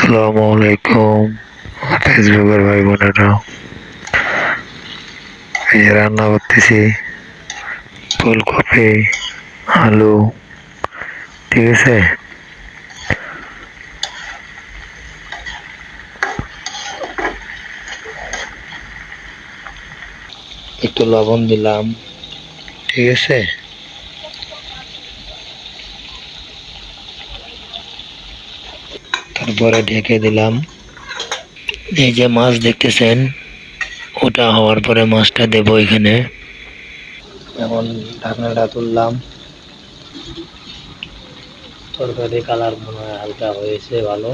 আসসালামু আলাইকুম ফেসবুকের ভাই বোনেরা। এই যে রান্না করতেছি ফুলকপি, আলু, ঠিক আছে। একটু লবণ দিলাম, ঠিক আছে। তারপরে ঢেকে দিলাম। এই যে মাছ দেখতেছেন, ওটা হওয়ার পরে মাছটা দেবো এখানে। এখন ঢাকনাটা তুললাম। তরকারি কালার মনে হয় হালকা হয়েছে, ভালো।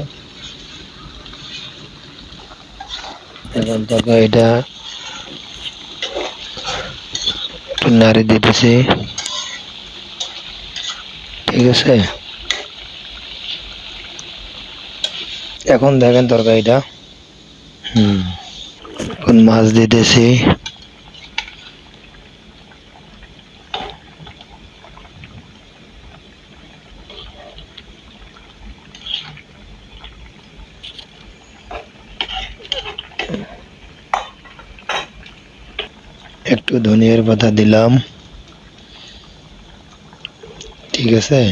এখন তরকারিটা একটু নাড়ি দিতেছি, ঠিক আছে। এখন দেখেন তরকারিটা। হুম, এখন মাছ দিতেছি। একটু ধনিয়ার পাতা দিলাম, ঠিক আছে।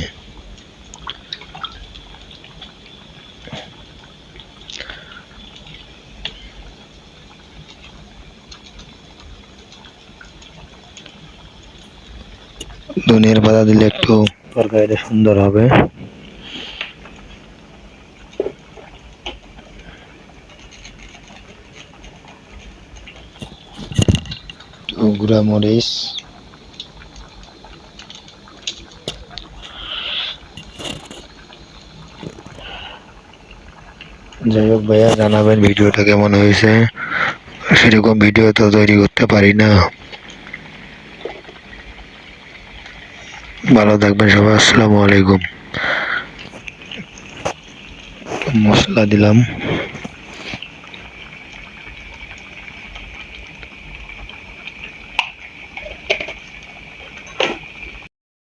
ধনিয়ার পাতা দিলে একটু তরকারিটা সুন্দর হবে। গুঁড়া মরিচ, যাই হোক ভাইয়া, জানাবেন ভিডিওটা কেমন হয়েছে। সেরকম ভিডিও তো তৈরি করতে পারি না। ভালো থাকবেন সবাই, আসসালামু আলাইকুম। মশলা দিলাম।